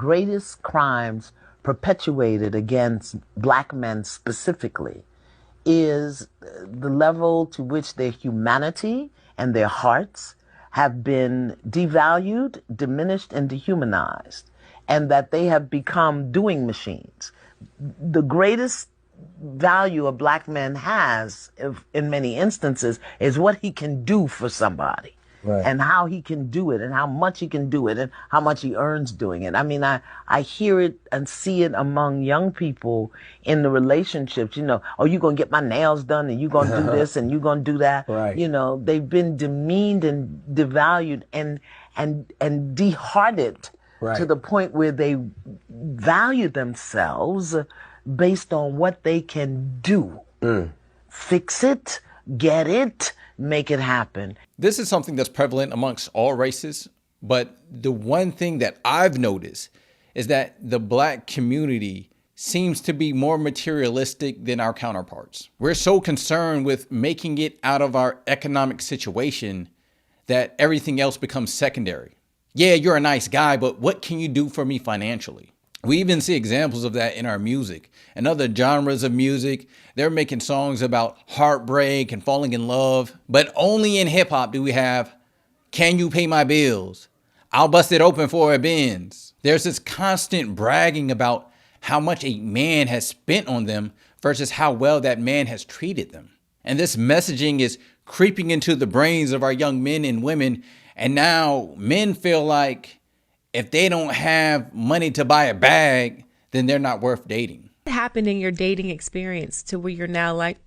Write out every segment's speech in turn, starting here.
greatest crimes perpetuated against black men specifically is the level to which their humanity and their hearts have been devalued, diminished, and dehumanized, and that they have become doing machines. The greatest value a black man has, in many instances, is what he can do for somebody. Right. And how he can do it, and how much he can do it, and how much he earns doing it. I mean, I hear it and see it among young people in the relationships, you know, oh, you're going to get my nails done, and you're going to do this, and you're going to do that. Right. You know, they've been demeaned and devalued and dehearted to the point where they value themselves based on what they can do. Fix it, get it, make it happen. This is something that's prevalent amongst all races, but the one thing that I've noticed is that the black community seems to be more materialistic than our counterparts. We're so concerned with making it out of our economic situation that everything else becomes secondary. Yeah, you're a nice guy, but what can you do for me financially? We even see examples of that in our music and other genres of music. They're making songs about heartbreak and falling in love, but only in hip hop do we have, can you pay my bills? I'll bust it open for a Benz. There's this constant bragging about how much a man has spent on them versus how well that man has treated them. And this messaging is creeping into the brains of our young men and women. And now men feel like if they don't have money to buy a bag, then they're not worth dating. What happened in your dating experience to where you're now like,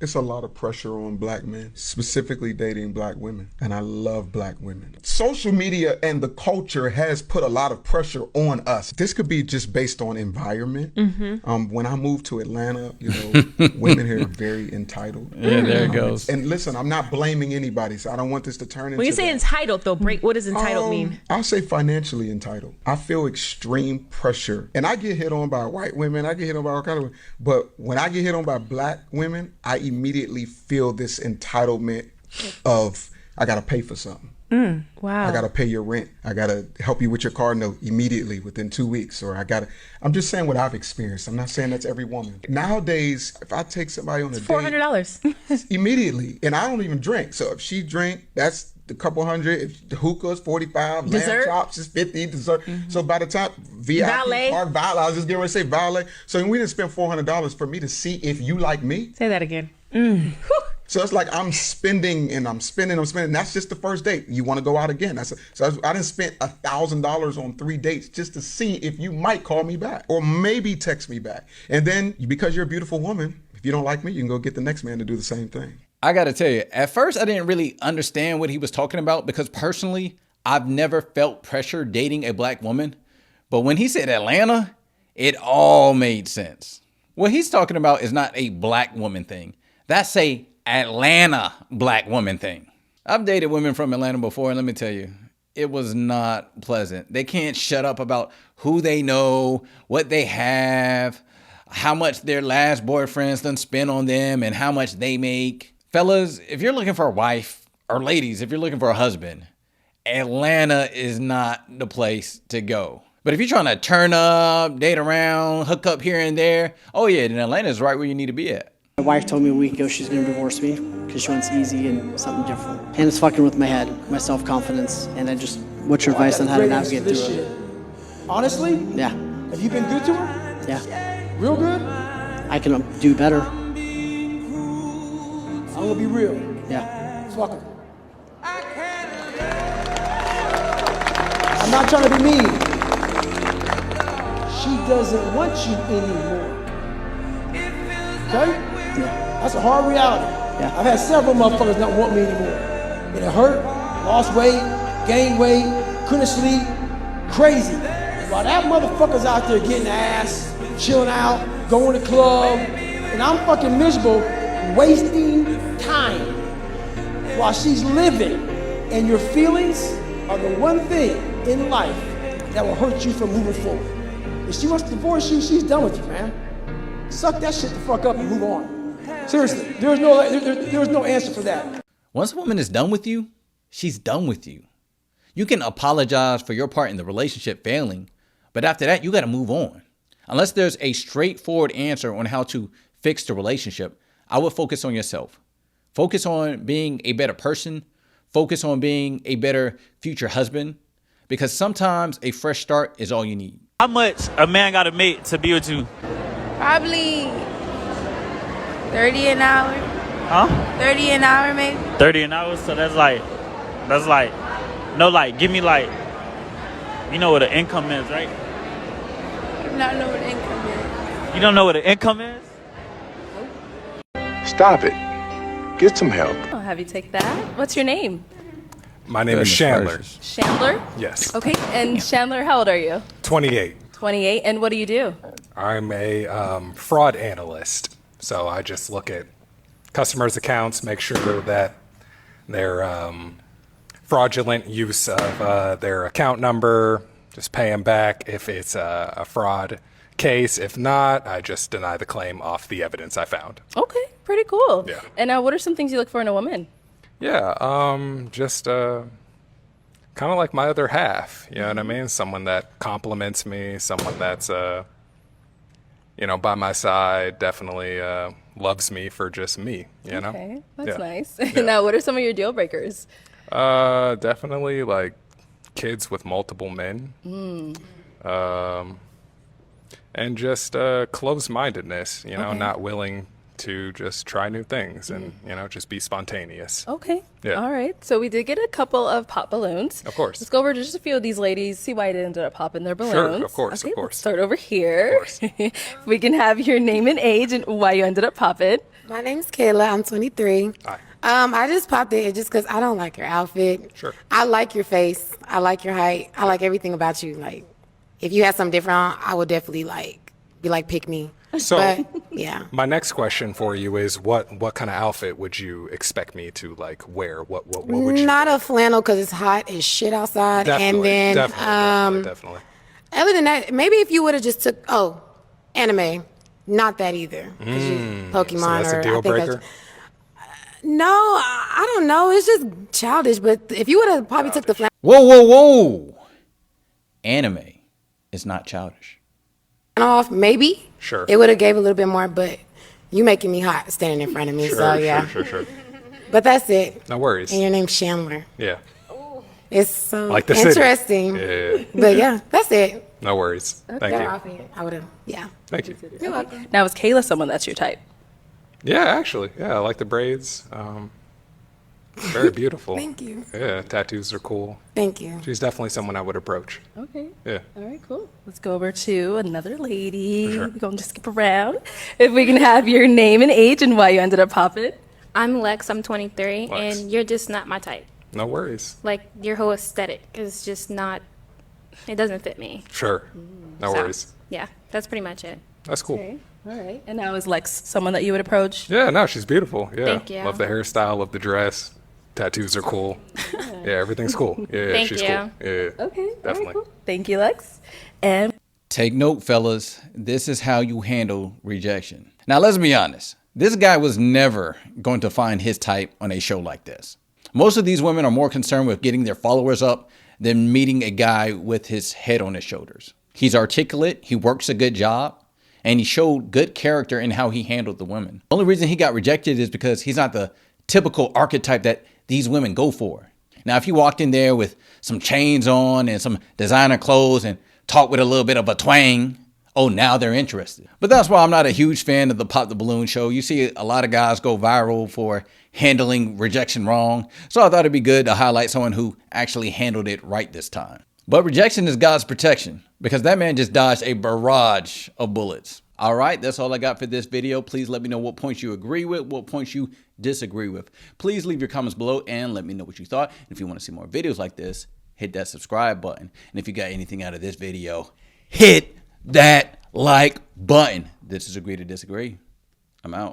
It's a lot of pressure on black men, specifically dating black women. And I love black women. Social media and the culture has put a lot of pressure on us. This could be just based on environment. When I moved to Atlanta, you know, women here are very entitled. Yeah, there it goes. And listen, I'm not blaming anybody, so I don't want this to turn into When you say entitled, though, what does entitled mean? I'll say financially entitled. I feel extreme pressure. And I get hit on by white women. I get hit on by all kinds of women. But when I get hit on by black women, I immediately feel this entitlement of, I gotta pay for something. Wow. I gotta pay your rent. I gotta help you with your car note immediately within 2 weeks. Or I'm just saying what I've experienced. I'm not saying that's every woman. Nowadays, if I take somebody on a date, $400 immediately, and I don't even drink. So if she drink, that's a couple hundred. If the hookah's 45, lamb chops is 50, dessert. So by the time VIP valet. Park valet, I was just getting ready to say valet. So we didn't spend $400 for me to see if you like me. Say that again. So it's like I'm spending. That's just the first date. You want to go out again. I didn't spend $1,000 on 3 dates just to see if you might call me back or maybe text me back. And then because you're a beautiful woman, if you don't like me, you can go get the next man to do the same thing. I got to tell you, at first I didn't really understand what he was talking about because personally, I've never felt pressure dating a black woman. But when he said Atlanta, it all made sense. What he's talking about is not a black woman thing. That's a Atlanta black woman thing. I've dated women from Atlanta before, and let me tell you, it was not pleasant. They can't shut up about who they know, what they have, how much their last boyfriends done spend on them, and how much they make. Fellas, if you're looking for a wife, or ladies, if you're looking for a husband, Atlanta is not the place to go. But if you're trying to turn up, date around, hook up here and there, oh yeah, then Atlanta is right where you need to be at. My wife told me a week ago she's gonna divorce me because she wants easy and something different. And it's fucking with my head, my self-confidence, and what's your advice on how to navigate through it? Honestly? Yeah. Have you been good to her? Yeah. Real good? I can do better. I'm gonna be real. Yeah. Fuck her. I'm not trying to be mean. She doesn't want you anymore. Okay? Yeah. That's a hard reality. Yeah. I've had several motherfuckers not want me anymore. And it hurt, lost weight, gained weight, couldn't sleep, crazy. While that motherfucker's out there getting ass, chilling out, going to club, and I'm fucking miserable, wasting time while she's living. And your feelings are the one thing in life that will hurt you from moving forward. If she wants to divorce you, she's done with you, man. Suck that shit the fuck up and move on. Seriously, there's no answer for that. Once a woman is done with you, she's done with you. You can apologize for your part in the relationship failing, But after that, you got to move on. Unless there's a straightforward answer on how to fix the relationship, I would focus on yourself. Focus on being a better person. Focus on being a better future husband, because sometimes a fresh start is all you need. How much a man got to make to be with you? Probably 30 an hour. Huh? 30 an hour, maybe. 30 an hour? So that's like, no, like, give me like, you know what an income is, right? I do not know what income is. You don't know what an income is? Stop it. Get some help. I'll have you take that. What's your name? My name is Chandler. Chandler? Yes. Okay, and Chandler, how old are you? 28. 28, and what do you do? I'm a fraud analyst. So I just look at customers' accounts, make sure that their fraudulent use of their account number, just pay them back if it's a fraud case. If not, I just deny the claim off the evidence I found. Okay, pretty cool. Yeah. And what are some things you look for in a woman? Yeah, just kind of like my other half, you know what I mean? Someone that compliments me, someone that's, you know, by my side, definitely loves me for just me, you know? Okay, that's Yeah. nice. Yeah. Now, what are some of your deal breakers? Definitely like kids with multiple men. And just closed-mindedness, you know, Okay. not willing to just try new things and, you know, just be spontaneous. Okay. Yeah. All right. So we did get a couple of pop balloons. Of course. Let's go over to just a few of these ladies, see why they ended up popping their balloons. Sure, of course, Okay, of course. Let's start over here. We can have your name and age and why you ended up popping. My name's Kayla. I'm 23. Hi. I just popped it just because I don't like your outfit. Sure. I like your face. I like your height. I like everything about you. Like, if you had something different on, I would definitely be like, pick me. So, But, yeah. my next question for you is what kind of outfit would you expect me to like wear? What would you? Not a flannel because it's hot as shit outside. Definitely, and then, definitely. other than that, maybe if you would have just took, anime. Not that either. 'Cause you Pokemon So that's or a deal I think breaker? no, I don't know. It's just childish. But if you would have probably took the flannel. Whoa. Anime is not childish. Off, maybe. Sure. It would have gave a little bit more, but you making me hot standing in front of me, so yeah. Sure. But that's it. No worries. And your name's Chandler. Yeah. It's so Like the city. interesting. Yeah. But yeah, that's it. No worries. Thank Better you. off it. I would have, yeah. Thank you. You're welcome. Now, is Kayla someone that's your type? Yeah, actually. Yeah, I like the braids. Very beautiful. Thank you. Yeah, tattoos are cool. Thank you. She's definitely someone I would approach. Okay. Yeah. All right, cool. Let's go over to another lady. Sure. We're going to skip around. If we can have your name and age and why you ended up popping. I'm Lex, I'm 23, Lex. and you're just not my type. No worries. Like, your whole aesthetic is just not, it doesn't fit me. Sure. No So, worries. Yeah, that's pretty much it. That's cool. Okay. All right. And now is Lex someone that you would approach? Yeah, no, she's beautiful. Yeah. Thank you. Love the hairstyle, love the dress. Tattoos are cool. Yeah, everything's cool. Yeah, Thank she's you. cool. Yeah. Okay. Definitely. All right, cool. Thank you, Lex. And Take note, fellas. This is how you handle rejection. Now, let's be honest. This guy was never going to find his type on a show like this. Most of these women are more concerned with getting their followers up than meeting a guy with his head on his shoulders. He's articulate, he works a good job, and he showed good character in how he handled the women. The only reason he got rejected is because he's not the typical archetype that these women go for. Now, if he walked in there with some chains on and some designer clothes and talked with a little bit of a twang, oh, now they're interested. But that's why I'm not a huge fan of the Pop the Balloon show. You see a lot of guys go viral for handling rejection wrong. So I thought it'd be good to highlight someone who actually handled it right this time. But rejection is God's protection because that man just dodged a barrage of bullets. All right, that's all I got for this video. Please let me know what points you agree with, what points you disagree with. Please leave your comments below and let me know what you thought. And if you want to see more videos like this, hit that subscribe button. And if you got anything out of this video, hit that like button. This is Agree to Disagree. I'm out.